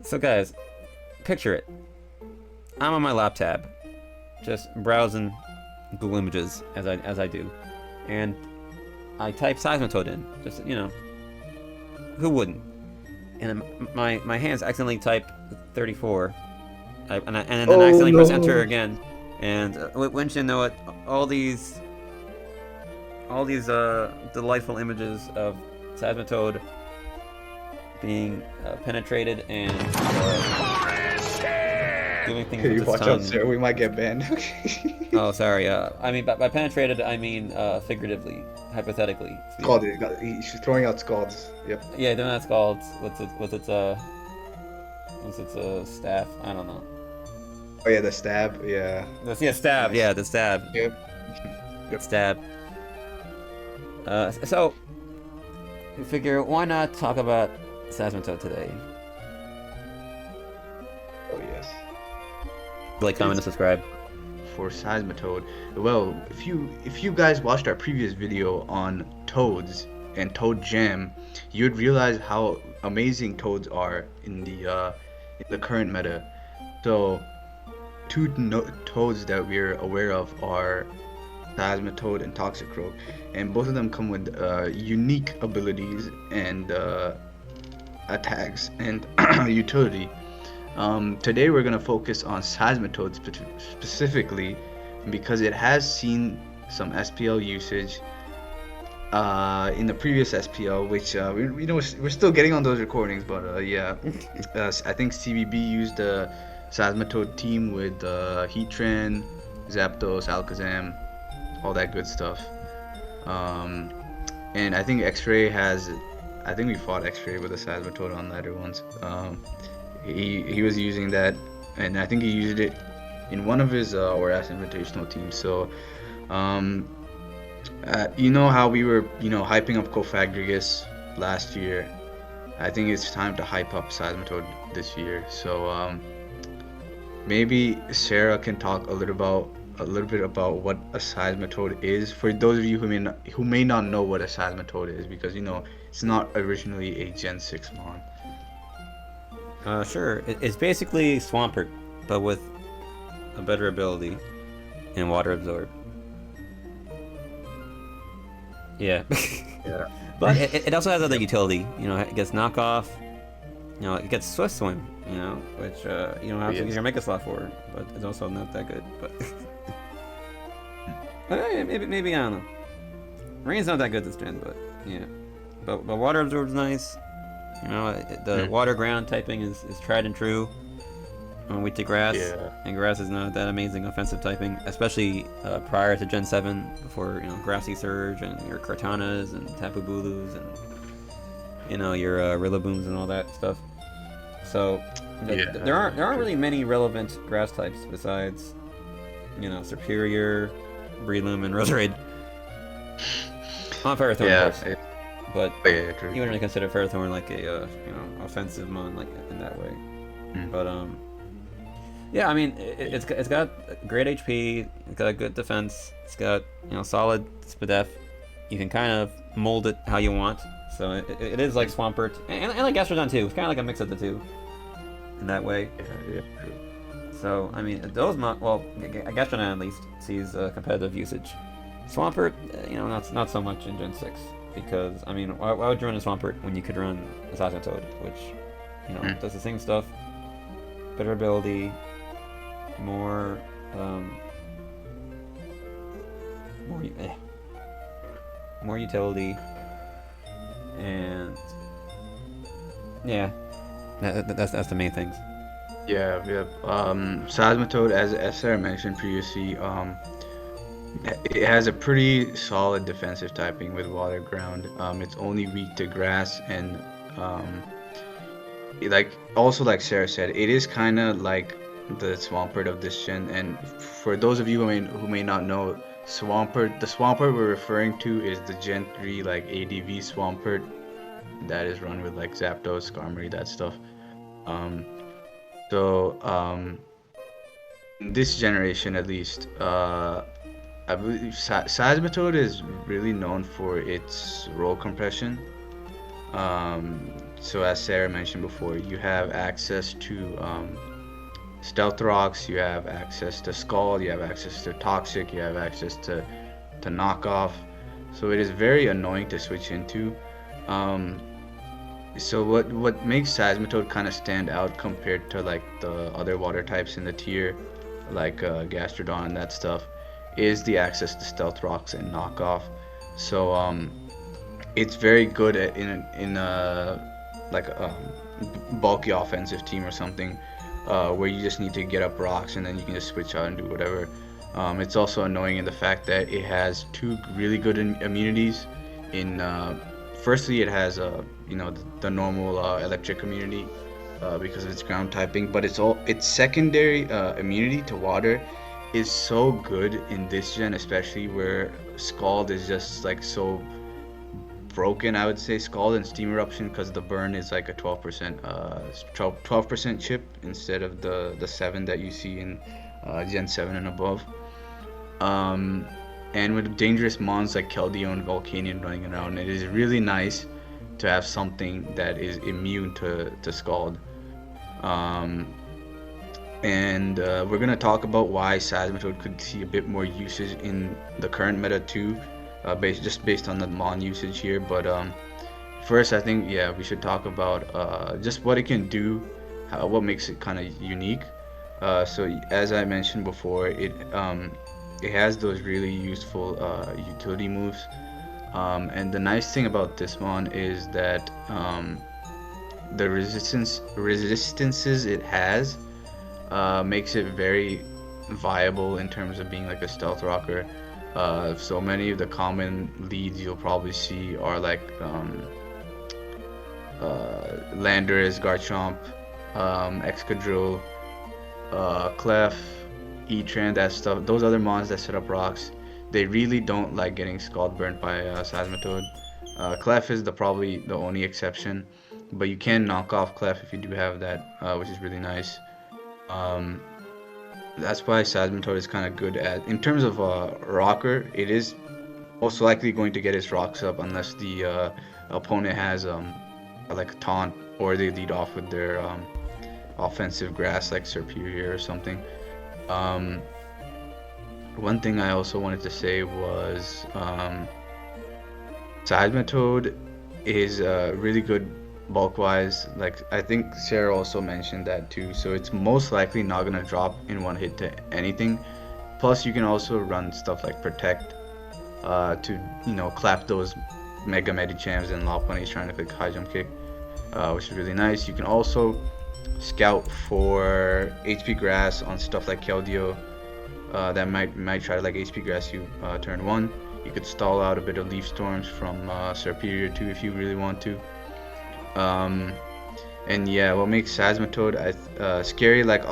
So guys, picture it. I'm on my lap tab, just browsing Google Images as I do, and I type Seismitoad in. Just who wouldn't? And my hands accidentally type 34, and then I Oh accidentally press enter no. again, and wouldn't you know it, all these delightful images of Seismitoad being penetrated and doing things with Hey, its watch out, tongue. sir. We might get banned. Oh, sorry. I mean, by penetrated, I mean figuratively, hypothetically Scald. speaking. She's throwing out scalds. Yep. Yeah, then that's called what's its staff? I don't know. Oh yeah, the stab. Yeah. Yeah, stab. Nice. Yeah, the stab. Yep. It's Yep. stab. So we figure why not talk about Seismitoad today? Oh yes. Like, comment, and It's subscribe. for Seismitoad. Well, if you guys watched our previous video on toads and toad jam, you'd realize how amazing toads are in the current meta. So two toads that we're aware of are Seismitoad and Toxicroak, and both of them come with unique abilities and attacks and utility. Today we're gonna focus on Seismitoad specifically because it has seen some SPL usage in the previous SPL, which we're still getting on those recordings, but yeah, I think CBB used the Seismitoad team with Heatran, Zapdos, Alakazam, all that good stuff. Um, and I think X-Ray has, I think we fought X-Ray with a Seismitoad on ladder once. He was using that, and I think he used it in one of his ORAS Invitational teams. So, um, you know how we were, hyping up Cofagrigus last year. I think it's time to hype up Seismitoad this year. So, maybe Sarah can talk a little bit about what a Seismitoad is for those of you who may not know what a Seismitoad is, because it's not originally a Gen 6 mon. Sure. It's basically Swampert, but with a better ability in Water Absorb. Yeah. Yeah. But it also has other utility. It gets knockoff. It gets Swift Swim. Which you don't have to use Yes. your Mega Slot for, but it's also not that good. But maybe I don't know. Rain's not that good this gen, but yeah. But Water Absorb's nice. The water ground typing is tried and true. Weak to grass, Yeah. and grass is not that amazing offensive typing, especially prior to Gen 7, before Grassy Surge and your Kartanas and Tapu Bulus and your Rillabooms and all that stuff. So there aren't really many relevant grass types besides Superior, Breloom, and Roserade. On Ferrothorn, Yeah. of course, but Yeah, true. you wouldn't really consider Ferrothorn like a offensive mon like in that way. But yeah, I mean it's got great HP, it's got a good defense, it's got solid SPDF. You can kind of mold it how you want, so it is like Swampert and like Gastrodon too. It's kind of like a mix of the two in that way. Yeah, true. So I mean those Gastrodon at least sees competitive usage. Swampert, not so much in Gen 6. Because, I mean, why would you run a Swampert when you could run a Seismitoad, which, does the same stuff, better ability, more, more utility, and, yeah, that's the main things. Yeah, yeah. Seismitoad, as Sarah mentioned previously, it has a pretty solid defensive typing with water ground. It's only weak to grass, and like Sarah said, it is kind of like the Swampert of this gen. And for those of you who may not know, the Swampert we're referring to is the Gen 3 like ADV Swampert that is run with like Zapdos, Skarmory, that stuff. Um, so in this generation at least, I believe Seismitoad is really known for its roll compression. so as Sarah mentioned before, you have access to Stealth Rocks, you have access to Scald, you have access to Toxic, you have access to Knockoff. So it is very annoying to switch into. Um, so what makes Seismitoad kind of stand out compared to like the other water types in the tier, like Gastrodon and that stuff, is the access to Stealth Rocks and Knockoff. So it's very good in like a bulky offensive team or something, where you just need to get up rocks and then you can just switch out and do whatever. It's also annoying in the fact that it has two really good immunities. In firstly, it has the normal electric immunity because of its ground typing, but its secondary immunity to water is so good in this gen, especially where Scald is just like so broken. I would say Scald and Steam Eruption, because the burn is like a 12% chip instead of the 7 that you see in Gen 7 and above. Um, and with dangerous mons like Keldeo and Volcanion running around, it is really nice to have something that is immune to Scald. Um, and we're gonna talk about why Seismitoad could see a bit more usage in the current meta too, based on the mon usage here. But first, I think we should talk about just what it can do, what makes it kind of unique. So as I mentioned before, it has those really useful utility moves. And the nice thing about this mon is that the resistances it has makes it very viable in terms of being like a stealth rocker. So many of the common leads you'll probably see are like Landorus, Garchomp, Excadrill, Clef, Etran, that stuff. Those other mons that set up rocks, they really don't like getting scald burnt by Seismitoad. Clef is probably the only exception, but you can knock off Clef if you do have that, which is really nice. Um, that's why Seismitoad is kind of good at, in terms of rocker, it is most likely going to get his rocks up unless the opponent has like a taunt, or they lead off with their offensive grass like Serperior or something. Um, One thing I also wanted to say was Seismitoad is really good bulk wise. Like I think Sarah also mentioned that too. So it's most likely not gonna drop in one hit to anything. Plus you can also run stuff like Protect to clap those Mega Medichams and Lopunnies trying to click high jump kick, which is really nice. You can also scout for HP grass on stuff like Keldeo that might try to like HP grass you turn 1. You could stall out a bit of Leaf Storms from Serperior too if you really want to. And yeah, what makes Seismitoad scary, like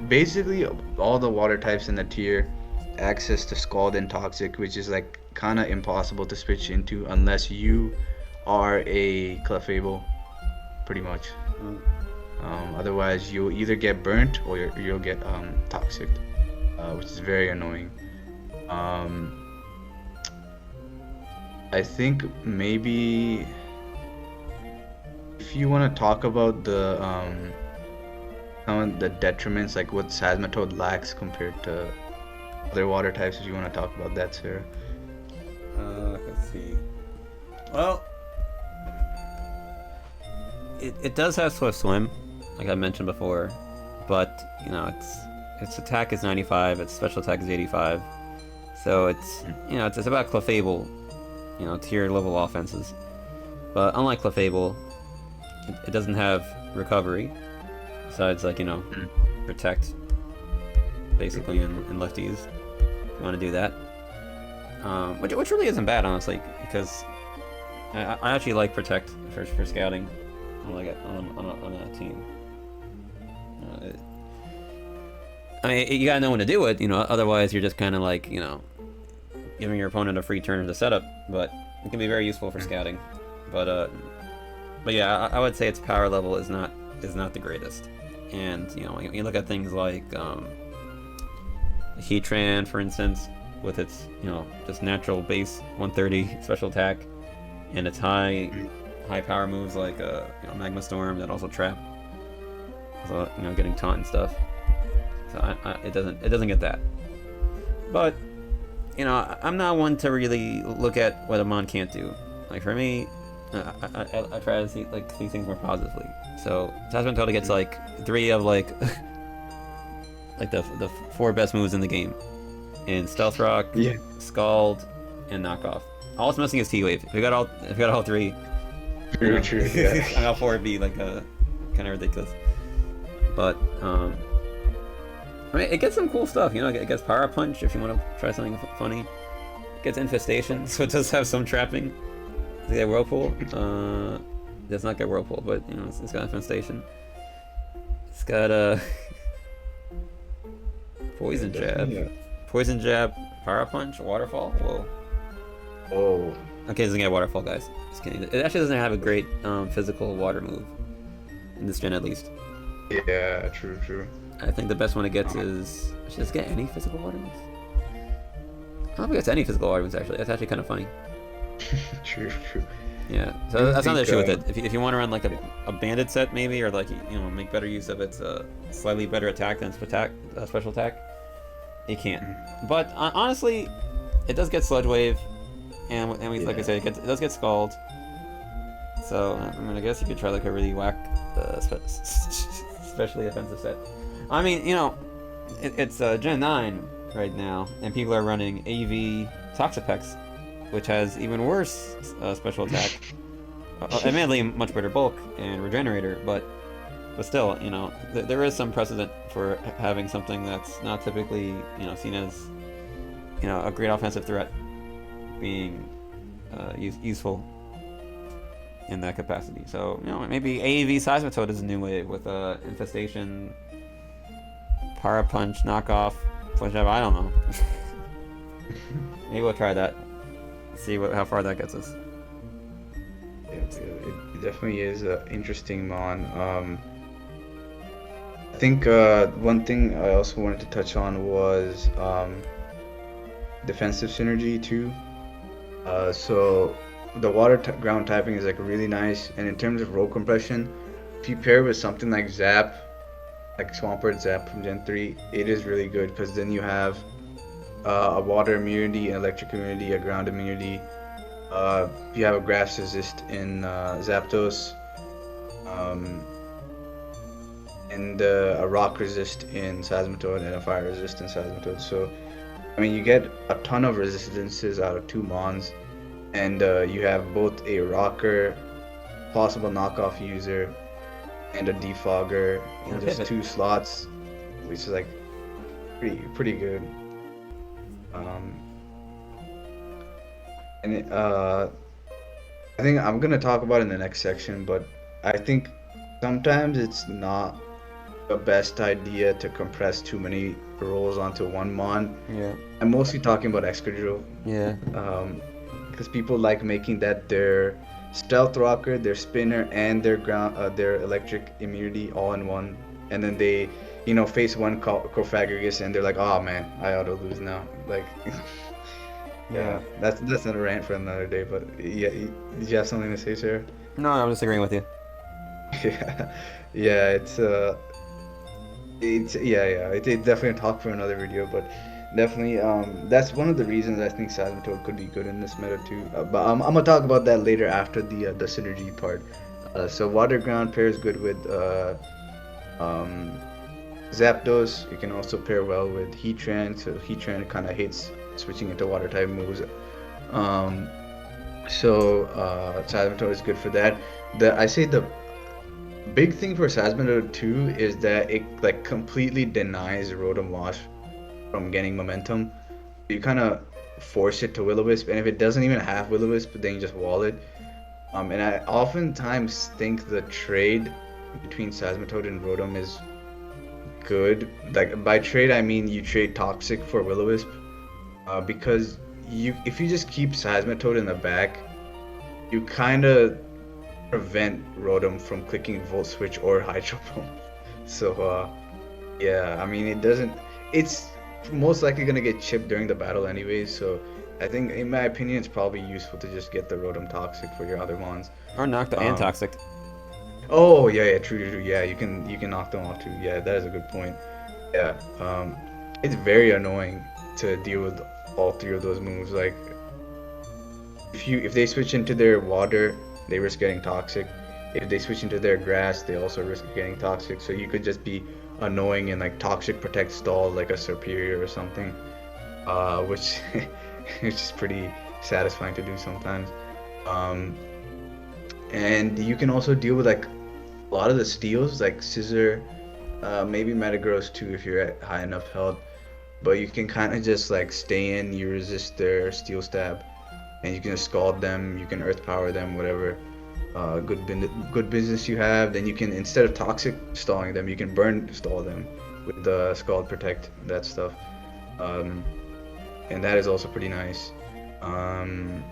basically all the water types in the tier, access to Scald and Toxic, which is like kind of impossible to switch into unless you are a Clefable, pretty much. Otherwise, you'll either get burnt or you'll get Toxic, which is very annoying. I think maybe if you want to talk about some of the detriments, like what Seismitoad lacks compared to other water types, if you want to talk about that, Sarah. Let's see. Well, it does have Swift Swim, like I mentioned before, but its attack is 95, its special attack is 85, so it's about Clefable, tier level offenses. But unlike Clefable, it doesn't have recovery, besides like protect, basically in lefties. If you want to do that, which really isn't bad, honestly, because I actually like protect for scouting on a team. I mean, you gotta know when to do it, otherwise you're just kind of like, giving your opponent a free turn in the setup, but it can be very useful for scouting. But yeah, I would say its power level is not the greatest. And, when you look at things like Heatran, for instance, with its, just natural base 130 special attack, and its high high power moves like Magma Storm that also trap. So getting taunt and stuff. So it doesn't get that. But I'm not one to really look at what a mon can't do. Like for me, I try to see things more positively. So Seismitoad gets like 3 of like the 4 best moves in the game, in Stealth Rock, Scald, and Knockoff. All it's missing is T-Wave. If you got all 3, True. Yeah. I got 4 would be like kind of ridiculous. But I mean, it gets some cool stuff. It gets Power Punch if you want to try something funny. It gets Infestation, so it does have some trapping. Does it get Whirlpool? It does not get Whirlpool, but it's got Infestation. It's got Poison Jab. Yeah. Poison Jab, Power Punch, Waterfall. Whoa. Oh. Okay, it doesn't get Waterfall, guys. Just kidding. It actually doesn't have a great physical water move in this gen, at least. Yeah, true. I think the best one it gets is... Should it get any physical water moves? I don't think it gets any physical water moves, actually. That's actually kind of funny. True. Yeah, so that's not the issue with it. If you want to run like a banded set, maybe, or like make better use of its slightly better attack than special attack, you can. But honestly, it does get Sludge Wave, and like I said, it does get Scald. So I mean, I guess you could try like a really whack, especially offensive set. I mean, it's Gen 9 right now, and people are running AV Toxapex, which has even worse special attack. Admittedly, much better bulk and regenerator, but still, there is some precedent for having something that's not typically, seen as, a great offensive threat being useful in that capacity. So, maybe AAV Seismitoad is a new wave with Infestation, Power Punch, Knockoff, Flash Jab. I don't know. Maybe we'll try that. See how far that gets us. Yeah, it definitely is an interesting mon. I think one thing I also wanted to touch on was defensive synergy too. So the ground typing is like really nice, and in terms of roll compression, if you pair with something like Zap, like Swampert Zap from Gen 3, it is really good because then you have a water immunity, an electric immunity, a ground immunity. You have a grass resist in Zapdos, and a rock resist in Seismitoad, and a fire resist in Seismitoad. So, I mean, you get a ton of resistances out of 2 mons, and you have both a rocker, possible knockoff user, and a defogger in just 2 slots, which is like pretty good. I think I'm gonna talk about it in the next section, but I think sometimes it's not the best idea to compress too many rolls onto one mon. Yeah. I'm mostly talking about Excadrill. Yeah. Because people like making that their stealth rocker, their spinner, and their electric immunity all in one, and then they, face one Cofagrigus and they're like, oh man, I ought to lose now. Like, yeah, that's not a rant for another day. But yeah, did you have something to say, Sarah? No, I'm just agreeing with you. Yeah, it's definitely a talk for another video, but definitely that's one of the reasons I think Seismitoad could be good in this meta too. But I'm gonna talk about that later after the synergy part. So water ground pairs good with Zapdos. You can also pair well with Heatran. So Heatran kind of hates switching into water type moves. So Seismitoad is good for that. I say the big thing for Seismitoad too is that it like completely denies Rotom Wash from getting momentum. You kind of force it to Will-O-Wisp, and if it doesn't even have Will-O-Wisp, then you just wall it. And I oftentimes think the trade between Seismitoad and Rotom is good. Like by trade I mean you trade Toxic for Will-O-Wisp, because if you just keep Seismitoad in the back, you kind of prevent Rotom from clicking Volt Switch or Hydro Pump. So yeah, I mean it's most likely gonna get chipped during the battle anyways, so I think, in my opinion, it's probably useful to just get the Rotom Toxic for your other mons. Or Nocto and Um, Toxic. oh yeah, true. Yeah, you can knock them off too. Yeah, that is a good point. Yeah, it's very annoying to deal with all three of those moves. Like, if they switch into their water, they risk getting toxic. If they switch into their grass, they also risk getting toxic. So you could just be annoying and like toxic protect stall like a superior or something, which which is pretty satisfying to do sometimes. Um, and you can also deal with like a lot of the steals like scissor, maybe Metagross too if you're at high enough health. But you can kind of just like stay in, you resist their steel stab, and you can just scald them, you can earth power them, whatever. Good business you have. Then you can, instead of toxic stalling them, you can burn stall them with the scald protect, that stuff. Um, and that is also pretty nice. Um,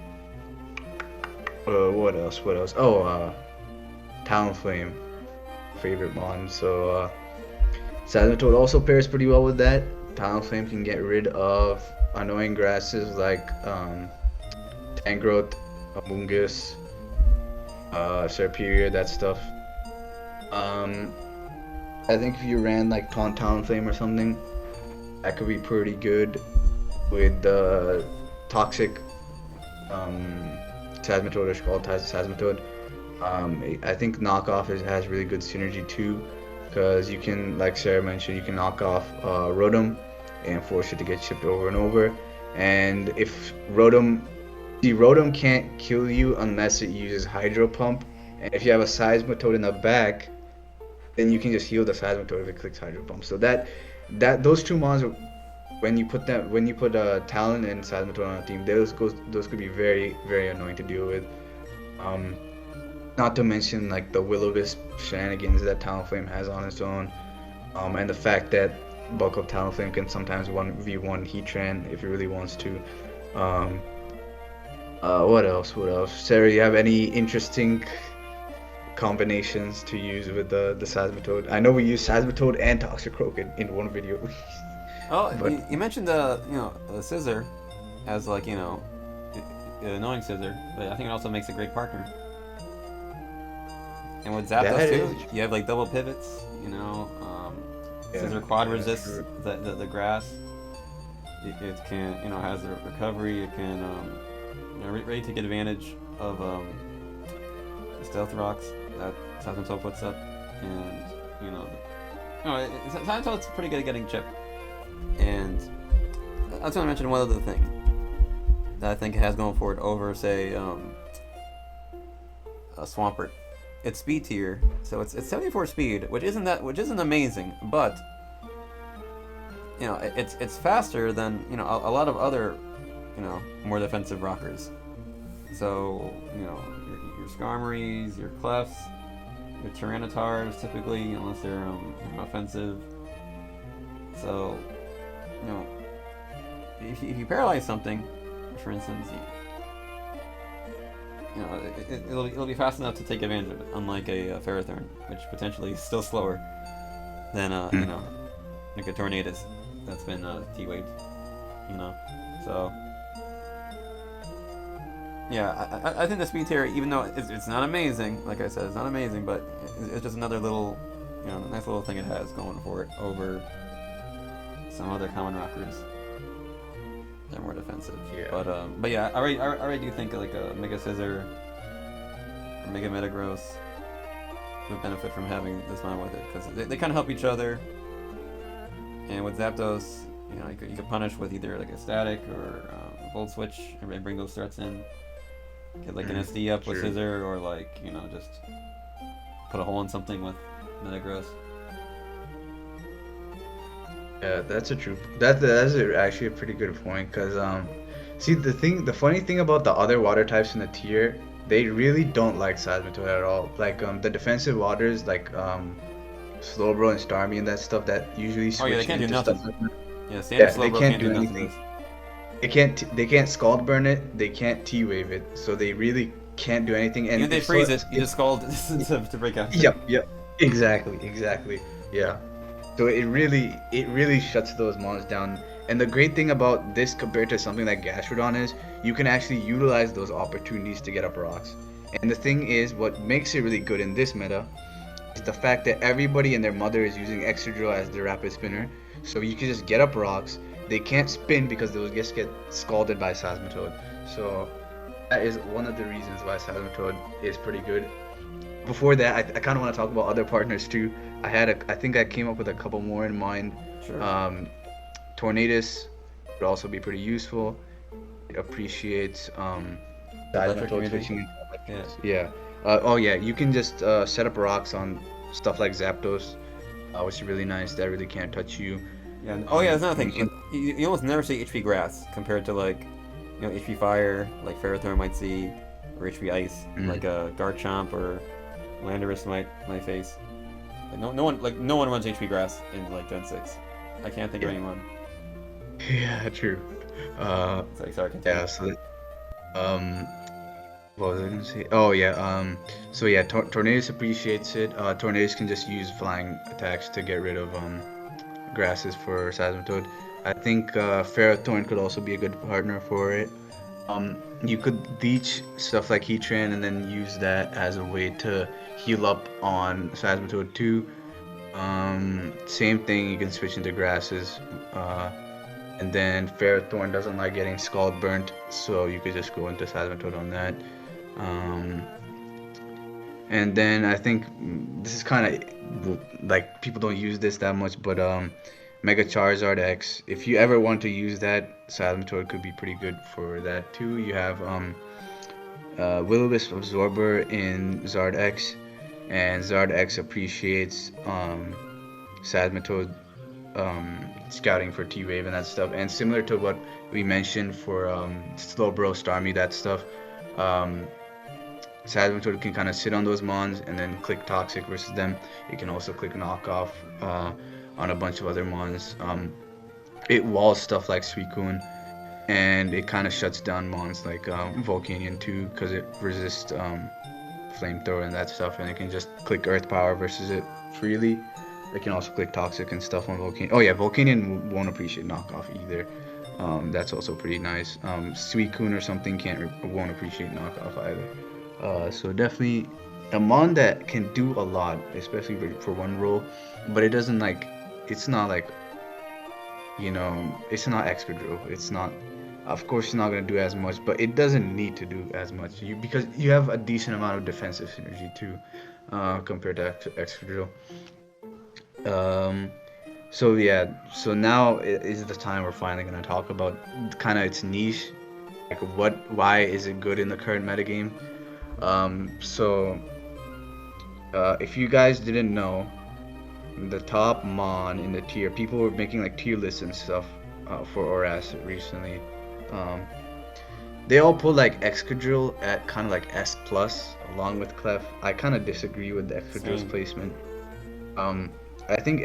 what else? What else? Oh, Talonflame, favorite mon. So Seismitoad also pairs pretty well with that. Talonflame can get rid of annoying grasses like Tangrowth, Amoonguss, Serperior, that stuff. Um, I think if you ran like Talonflame or something, that could be pretty good with the toxic Seismitoad or Scald Seismitoad. I think knockoff has really good synergy too, because you can, like Sarah mentioned, you can knock off Rotom and force it to get chipped over and over. And if Rotom can't kill you unless it uses Hydro Pump, and if you have a Seismitoad in the back, then you can just heal the Seismitoad if it clicks Hydro Pump. So those two mons, when you put Talon and Seismitoad on a team, those could be very very annoying to deal with. Um, Not to mention like the Will-O-Wisp shenanigans that Talonflame has on its own, and the fact that Bulk Up Talonflame can sometimes 1v1 Heatran if it really wants to. Um, what else? What else? Sarah, you have any interesting combinations to use with the Seismitoad? I know we use Seismitoad and Toxicroak in one video. Oh, But you mentioned the Scissor as like annoying Scissor, but I think it also makes a great partner. And with Zapdos that too, is, you have like double pivots. Scissor quad resists true. the grass. It can has the recovery. It can ready to take advantage of the stealth rocks that Seismitoad puts up, and Seismitoad's pretty good at getting chipped. And I was going to mention one other thing that I think it has going for it over, say, a Swampert. It's speed tier, so it's 74 speed, which isn't amazing, but it's faster than a lot of other more defensive rockers. So your Skarmories, your Clefs, your Tyrannotars typically, unless they're offensive. So if you paralyze something, for instance, it'll be fast enough to take advantage of it, unlike a Ferrothorn, which potentially is still slower than like a Tornadus that's been T-waved, So yeah, I think the speed tier, even though it's not amazing, like I said, it's not amazing, but it's just another little, nice little thing it has going for it over some other common rockers. They're more defensive. Yeah. But yeah, I already do think like a Mega Scissor or Mega Metagross would benefit from having this mon with it, because they kind of help each other. And with Zapdos, you could punish with either like a static or Volt Switch and bring those threats in. Get like an SD up with Scissor, or like just put a hole in something with Metagross. Yeah, that's actually a pretty good point, because see, the funny thing about the other water types in the tier, they really don't like Seismitoad at all. Like the defensive waters like Slowbro and Starmie and that stuff that usually switch they can't do into nothing. stuff like Yeah, standard they Slowbro can't do nothing. anything. They can't Scald Burn it, they can't T-Wave it, so they really can't do anything. And even if they freeze it, you just Scald to break out. Yep, exactly, yeah. So it really shuts those mons down. And the great thing about this compared to something like Gastrodon is you can actually utilize those opportunities to get up rocks. And the thing is, what makes it really good in this meta is the fact that everybody and their mother is using Excadrill as their rapid spinner. So you can just get up rocks. They can't spin because they'll just get scalded by Seismitoad. So that is one of the reasons why Seismitoad is pretty good. Before that, I kind of want to talk about other partners too. I think I came up with a couple more in mind. Sure. Tornadus would also be pretty useful. It appreciates Electric Seismitoad immunity. switching. Yeah. Yeah. Oh yeah, you can just set up rocks on stuff like Zapdos, which is really nice. That really can't touch you. Yeah. Oh yeah, that's another You thing. can, You almost never see HP Grass compared to like, HP Fire, like Ferrothorn might see, or HP Ice, like a Garchomp or Landorus might face. Like, no one runs HP Grass in like Gen 6. I can't think of anyone. yeah, true. Sorry, continue. Yeah. So, um, what was I gonna say? Oh yeah. So yeah, Tornadus appreciates it. Tornadus can just use flying attacks to get rid of grasses for Seismitoad. I think Ferrothorn could also be a good partner for it. You could leech stuff like Heatran and then use that as a way to heal up on Seismitoad too. Same thing, you can switch into grasses. And then Ferrothorn doesn't like getting scald burnt, so you could just go into Seismitoad on that. And then I think this is kind of like people don't use this that much, but Mega Charizard X. If you ever want to use that, Seismitoad could be pretty good for that too. You have Will-O-Wisp Absorber in Zard X, and Zard X appreciates Seismitoad scouting for T-Wave and that stuff. And similar to what we mentioned for Slowbro, Starmie, that stuff. Seismitoad can kind of sit on those mons and then click Toxic versus them. It can also click Knockoff on a bunch of other mons. It walls stuff like Suicune, and it kind of shuts down mons like Volcanion too, because it resists Flamethrower and that stuff, and it can just click Earth Power versus it freely. It can also click Toxic and stuff on Volcanion. Oh yeah, Volcanion won't appreciate Knockoff either. That's also pretty nice. Suicune or something won't appreciate Knockoff either. So definitely a mon that can do a lot, especially for one role, but it doesn't like, it's not like, it's not Excadrill. It's not, of course it's not going to do as much, but it doesn't need to do as much because you have a decent amount of defensive synergy too, compared to Excadrill. So yeah, so now is the time we're finally going to talk about kind of its niche, like why is it good in the current metagame. If you guys didn't know, the top mon in the tier, people were making like tier lists and stuff for ORAS recently. They all put like Excadrill at kind of like S plus along with Clef. I kind of disagree with Excadrill's placement. I think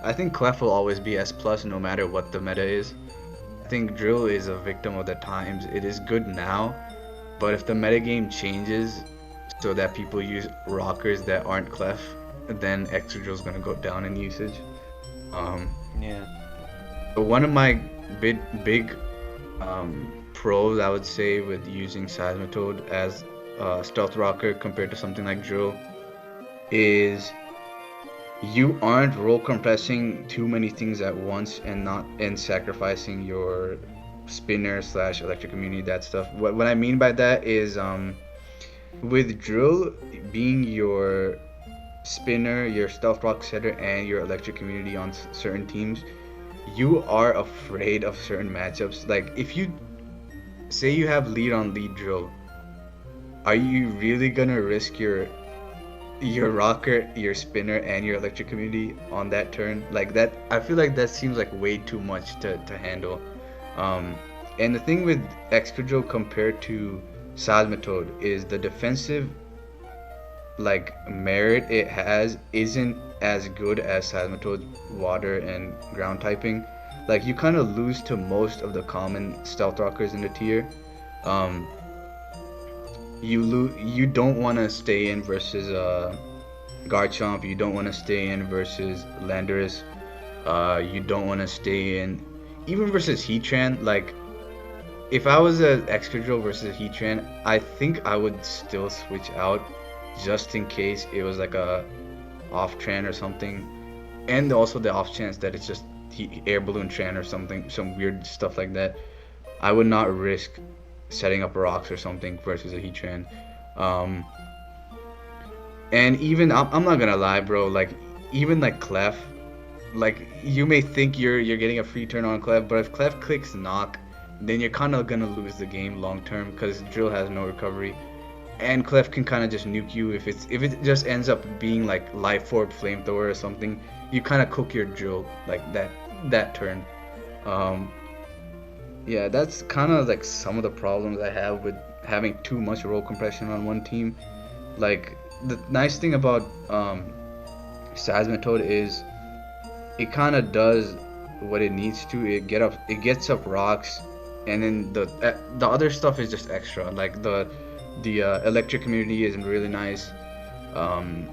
I think Clef will always be S plus no matter what the meta is. I think Drill is a victim of the times. It is good now, but if the metagame changes so that people use rockers that aren't Clef, then Excadrill is gonna go down in usage. Yeah. But one of my big pros, I would say, with using Seismitoad as a stealth rocker compared to something like Drill is you aren't role compressing too many things at once and sacrificing your spinner / electric immunity, that stuff. What I mean by that is with Drill being your spinner, your stealth rock setter, and your electric immunity on certain teams, you are afraid of certain matchups. Like if you say you have lead on lead Drill, are you really gonna risk your rocker, your spinner, and your electric community on that turn? Like that, I feel like that seems like way too much to handle. And the thing with Excadrill compared to Seismitoad is the defensive like merit it has isn't as good as Seismitoad's water and ground typing. Like you kind of lose to most of the common stealth rockers in the tier. You don't want to stay in versus Garchomp, you don't want to stay in versus Landorus. You don't want to stay in even versus Heatran. Like, if I was a Excadrill versus Heatran, I think I would still switch out just in case it was like a off Tran or something, and also the off chance that it's just air balloon Tran or something, some weird stuff like that. I would not risk setting up rocks or something versus a Heatran. Um, and even I'm not gonna lie, bro. Like, even like Clef, like, you may think you're getting a free turn on Clef, but if Clef clicks knock, then you're kind of gonna lose the game long term because Drill has no recovery, and Clef can kind of just nuke you if it just ends up being like Life Orb, Flamethrower or something. You kind of cook your Drill like that turn. Um, yeah, that's kind of like some of the problems I have with having too much roll compression on one team. Like, the nice thing about Seismitoad is it kind of does what it needs to. It gets up rocks, and then the other stuff is just extra. Like, the electric community is really nice. Um,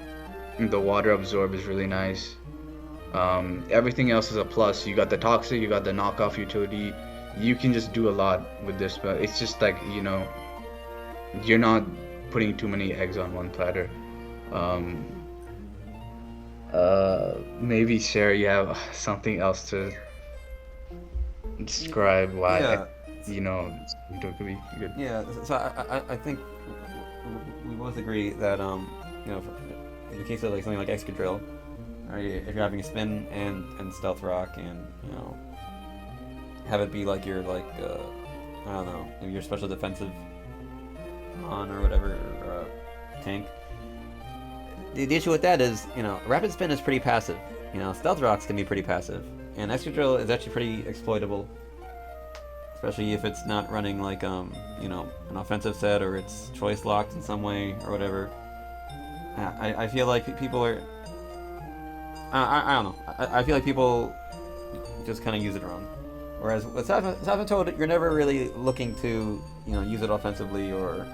the water absorb is really nice. Everything else is a plus. You got the toxic, you got the knockoff utility. You can just do a lot with this, but it's just like, you're not putting too many eggs on one platter. Um, Maybe Sarah, you have something else to describe why, Yeah. it could be good. Yeah. So I think we both agree that in the case of like something like Excadrill, right? If you're having a spin and stealth rock and have it be like your I don't know, maybe your special defensive on or whatever, or tank. The issue with that is, rapid spin is pretty passive. Stealth rocks can be pretty passive, and Excadrill is actually pretty exploitable, especially if it's not running like an offensive set or it's choice locked in some way or whatever. I feel like people are. I don't know. I feel like people just kind of use it wrong. Whereas with Seismitoad, you're never really looking to use it offensively, or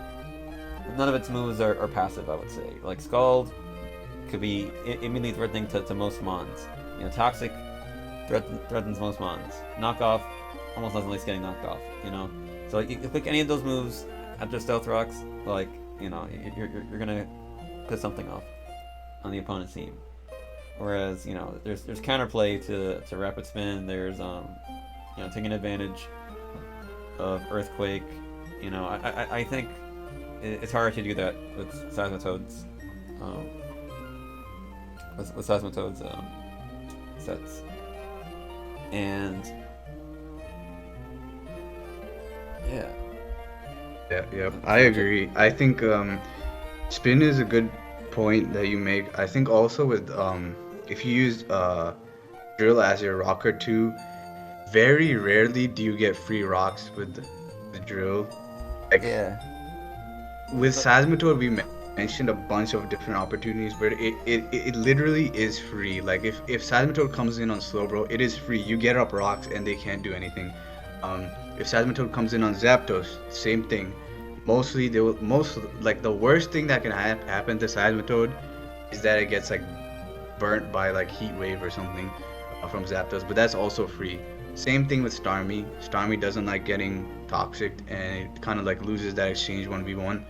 none of its moves are passive. I would say like Scald could be immediately threatening to most mons. Toxic threatens most mons. Knockoff almost nothing getting knocked off. So you click any of those moves after Stealth Rocks, like you're gonna piss something off on the opponent's team. Whereas there's counterplay to Rapid Spin. There's taking advantage of Earthquake. I think it's hard to do that with Seismitoad's sets. And yeah. Yeah, I agree. I think spin is a good point that you make. I think also with if you use drill as your rocker too, very rarely do you get free rocks with the drill. Like, Yeah. with Seismitoad, we mentioned a bunch of different opportunities where it literally is free. Like, if Seismitoad comes in on Slowbro, it is free. You get up rocks and they can't do anything. If Seismitoad comes in on Zapdos, same thing. Mostly, the worst thing that can happen to Seismitoad is that it gets like burnt by like Heat Wave or something from Zapdos, but that's also free. Same thing with Starmie. Starmie doesn't like getting toxic, and it kind of like loses that exchange 1v1.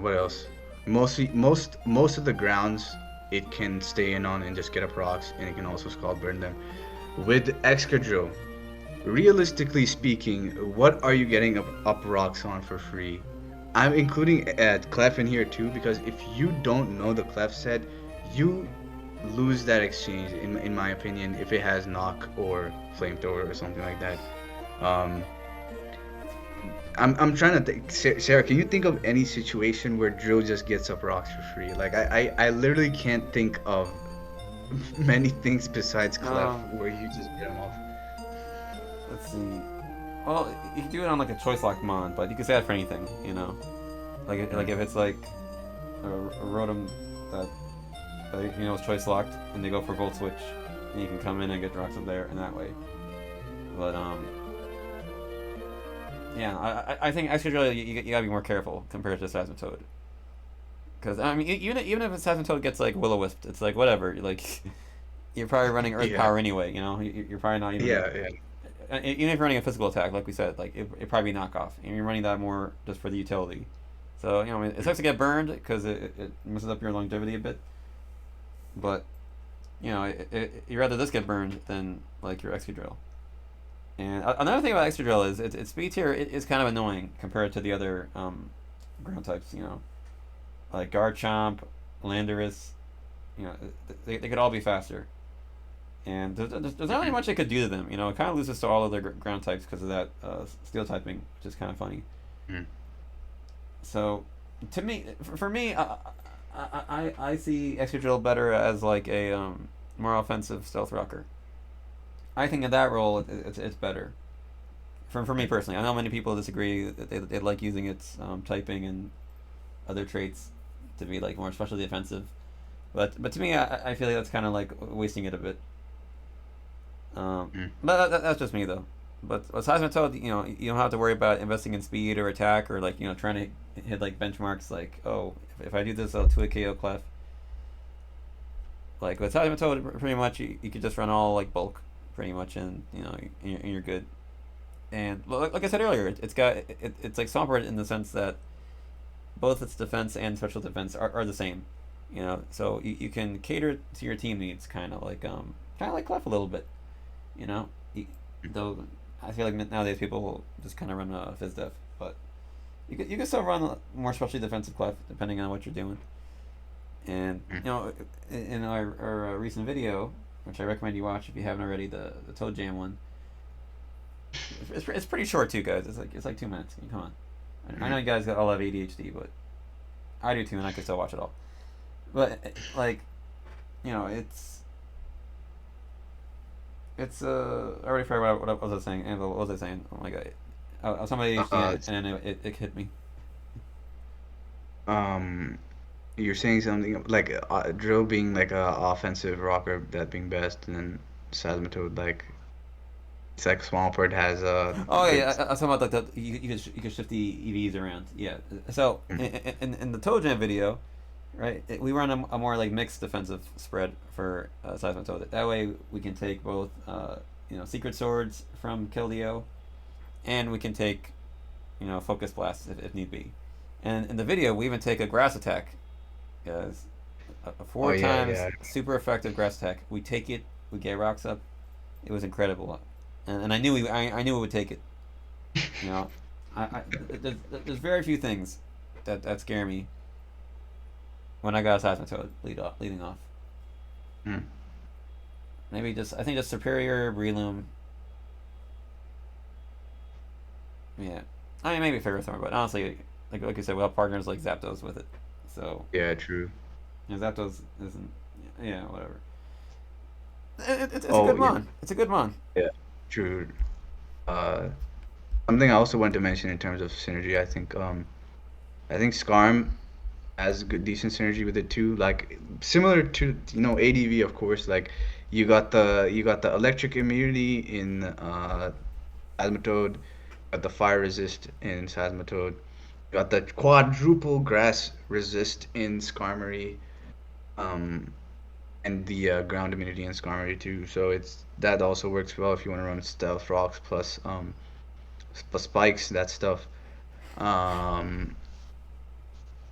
What else? Most of the grounds it can stay in on and just get up rocks, and it can also Scald Burn them. With Excadrill, realistically speaking, what are you getting up rocks on for free? I'm including Clef in here too, because if you don't know the Clef set, you lose that exchange in my opinion if it has knock or flamethrower or something like that. I'm trying to think. Sarah, can you think of any situation where Drill just gets up rocks for free? Like, I literally can't think of many things besides Clef where you just get them off. Let's see. Well, you can do it on like a choice lock mon, but you can say that for anything, Like if it's like a Rotom that is choice locked, and they go for Volt Switch, and you can come in and get rocks up there in that way. But yeah, I think Excadrill you gotta be more careful compared to Seismitoad. Because I mean, even if Seismitoad gets like Will-O-Wisp, it's like whatever. Like you're probably running Earth Yeah, Power anyway. You know, you're probably not even yeah, yeah. even if you're running a physical attack, like we said, like it probably be knockoff, and you're running that more just for the utility. So you know, I mean, it sucks to get burned because it messes up your longevity a bit. But you know, you'd rather this get burned than like your Excadrill. And another thing about Excadrill is its speed tier is kind of annoying compared to the other ground types. You know, like Garchomp, Landorus. You know, they could all be faster. And there's not really much it could do to them. You know, it kind of loses to all other ground types because of that steel typing, which is kind of funny. Mm. So, to me, for me, I see Excadrill better as like a more offensive stealth rocker. I think in that role it's better. For me personally, I know many people disagree. That they like using its typing and other traits to be like more especially defensive. But to me, I feel like that's kind of like wasting it a bit. Mm. But that's just me though. But with Seismitoad, you know, you don't have to worry about investing in speed or attack or like you know trying to hit like benchmarks. Like oh, if I do this, I'll 2 a KO Clef. Like with Seismitoad, pretty much you could just run all like bulk, pretty much, and you know you're good. And like I said earlier, it's like Swampert in the sense that both its defense and special defense are the same. You know, so you can cater to your team needs, kind of like Clef a little bit. You know, though I feel like nowadays people will just kind of run a Fizz Def, but you can still run a more specially defensive Clef depending on what you're doing. And Mm. you know, in our recent video, which I recommend you watch if you haven't already, the Toad Jam one, it's pretty short too, guys. It's like 2 minutes. I mean, come on. I know Mm. you guys all have ADHD, but I do too, and I can still watch it all. But like, you know, it's I already forgot what was I saying. And what was I saying? Oh my god, I was somebody ADHD, It's, and then it hit me. um, you're saying something like Drill being like a offensive rocker, that being best, and then Seismitoad like it's like Swampert has a Oh yeah, good. yeah. I was talking about like you could shift the EVs around. Yeah. So Mm. in the Toe Jam video, right, we run a more like mixed defensive spread for Seismitoad. That way we can take both you know Secret Swords from Keldeo, and we can take you know Focus Blast if need be. And in the video we even take a Grass Attack, guys. A Oh four yeah, times yeah. super effective Grass Attack. We take it. We get rocks up. It was incredible, and I knew I knew it would take it. You know, there's very few things that scare me when I got a Seismitoad leading off. Mm. Maybe just I think just Superior Breloom. Yeah, I mean maybe Fairy Thorn, but honestly, like you said, we have partners like Zapdos with it, so Yeah, true. you know, Zapdos isn't. Yeah, whatever. It's a Oh good yeah, mon. It's a good mon. yeah, true. Uh, Something I also want to mention in terms of synergy, I think Skarm has good decent synergy with it too. Like similar to ADV of course. Like you got the electric immunity in Seismitoad, got the fire resist in Seismitoad, got the quadruple grass resist in Skarmory, um, and the ground immunity in Skarmory too. So it's that also works well if you want to run stealth rocks plus plus spikes, that stuff. Um,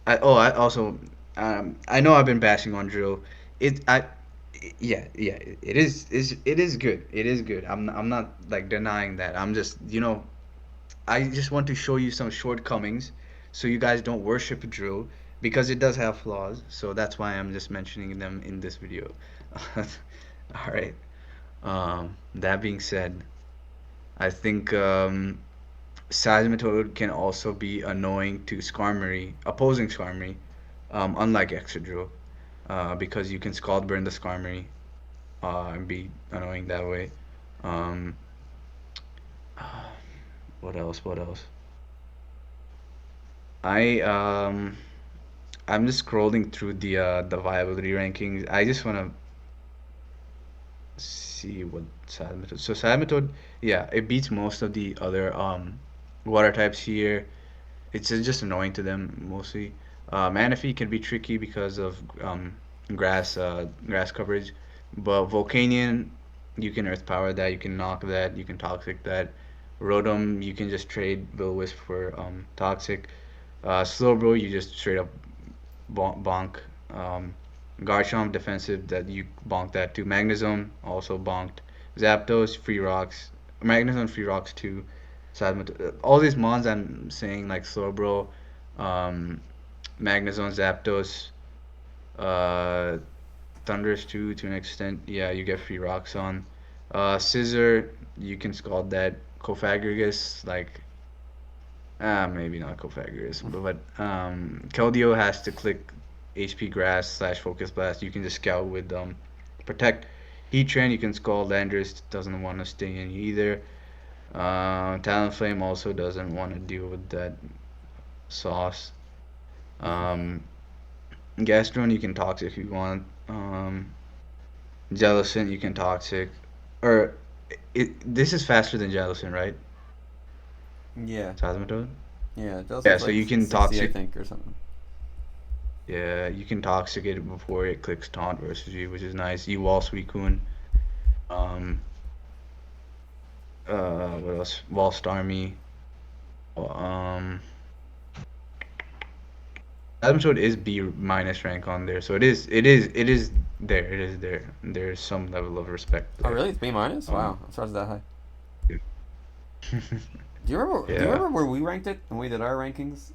I also I know I've been bashing on drill. It I Yeah, yeah, it is good. It is good. I'm not like denying that. I'm just I just want to show you some shortcomings so you guys don't worship drill because it does have flaws. So that's why I'm just mentioning them in this video. All right. That being said, I think Seismitoad can also be annoying to Skarmory, opposing Skarmory, unlike Excadrill, because you can Scald Burn the Skarmory and be annoying that way. Um, what else? What else? I I'm just scrolling through the viability rankings. I just wanna see what Seismitoad. So Seismitoad, yeah, it beats most of the other water types here. It's just annoying to them mostly. Manaphy can be tricky because of grass coverage, but Volcanion, you can Earth Power that, you can knock that, you can Toxic that. Rotom, you can just trade Will-O-Wisp for Toxic. Slowbro, you just straight up bonk. Garchomp, defensive, that you bonk that too. Magnezone, also bonked. Zapdos, free rocks. Magnezone, free rocks too. All these mons I'm saying, like Slowbro, um, Magnezone, Zapdos, uh, Thundurus too, to an extent. Yeah, you get free rocks on. Scissor, you can scald that. Cofagrigus, like, maybe not Cofagrigus, but Keldeo has to click HP Grass slash Focus Blast. You can just scout with Protect. Heatran, you can scald. Landorus doesn't want to stay in either. Talonflame also doesn't want to deal with that sauce. Um, Gastron, you can Toxic if you want. Jellicent, you can Toxic. Or, this is faster than Jellicent, right? Yeah. Seismitoad? Yeah. That Yeah, was so like you can 60, I Toxic. think, or something. Yeah, you can Toxic it before it clicks Taunt versus you, which is nice. You Wall Suicune. Um, what else? Wall Starmie. Um, Seismitoad is B minus rank on there, so it is there. It is there. There's some level of respect Oh, there. really? It's B minus? Um, Wow. I'm surprised it's that high. Do you remember? Do you yeah. remember where we ranked it when we did our rankings?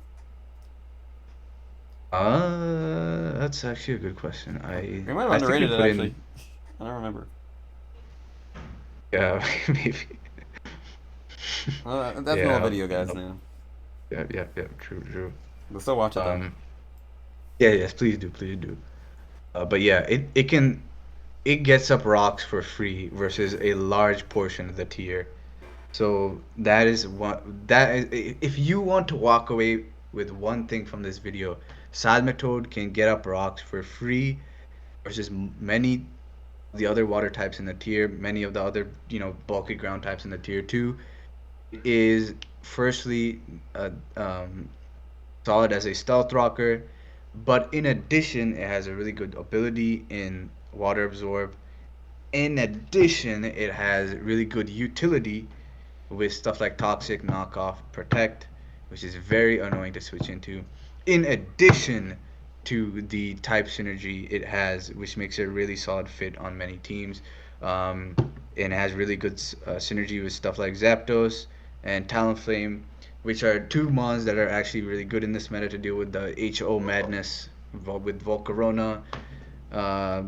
That's actually a good question. I We might have I think we underrated it put actually. in, I don't remember. yeah, maybe. That's an old Yeah, video, guys. no, Now, yeah, yeah, yeah, true, true. but still watch it though. Um, yeah, yes, please do, please do. But yeah, it gets up rocks for free versus a large portion of the tier. So that is what that is. If you want to walk away with one thing from this video, Salmatode can get up rocks for free versus many of the other water types in the tier, many of the other bulky ground types in the tier two. Is firstly solid as a stealth rocker, but in addition, it has a really good ability in water absorb. In addition, it has really good utility with stuff like toxic, knockoff, protect, which is very annoying to switch into. In addition to the type synergy it has, which makes it a really solid fit on many teams, um, and it has really good synergy with stuff like Zapdos and Talonflame, which are two mons that are actually really good in this meta to deal with the HO madness with Volcarona. Uh,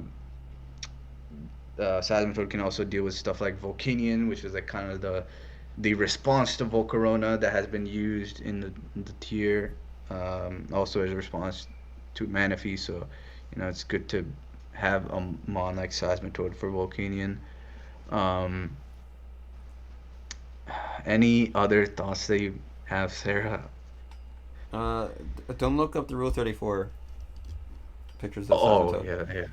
Seismitoad can also deal with stuff like Volcanion, which is like kind of the response to Volcarona that has been used in the tier. Also as a response to Manaphy, so it's good to have a mon like Seismitoad for Volcanion. Um, any other thoughts that you have, Sarah? Uh, don't look up the Rule 34 pictures of Oh Seismitoad. yeah, yeah.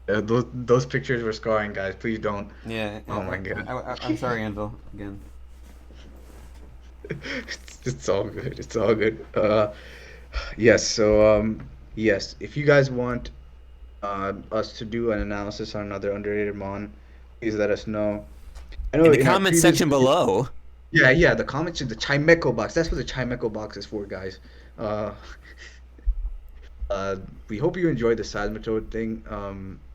Those pictures were scarring, guys. Please don't. Yeah, Oh my god. I'm sorry, Anvil, again. It's all good. It's all good. Yes. So yes, if you guys want us to do an analysis on another underrated mon, please let us know. I know In the in our comments previous section video, below. yeah, yeah, the comments in the Chimeco box. That's what the Chimeco box is for, guys. Uh, we hope you enjoyed the Seismitoad thing.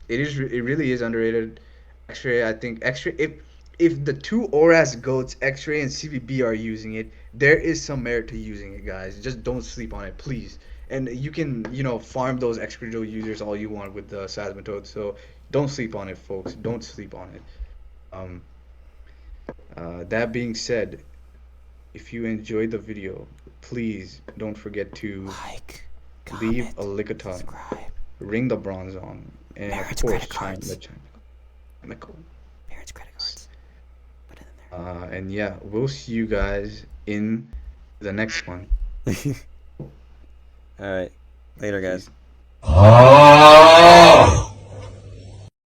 It really is underrated. X-ray, I think X-ray. If the two ORAS goats, X-ray and CVB, are using it, there is some merit to using it, guys. Just don't sleep on it, please. And you can, farm those Excredo users all you want with the Seismitoad. So don't sleep on it, folks. Don't sleep on it. Um, that being said, if you enjoyed the video, please don't forget to Like, leave comment, a lickitung, subscribe. ring the bronze on, and of Parents' course, credit cards. chime. Parents' credit cards. Put it in And yeah, we'll see you guys in the next one. there. All right. Later, guys. Peace. Oh!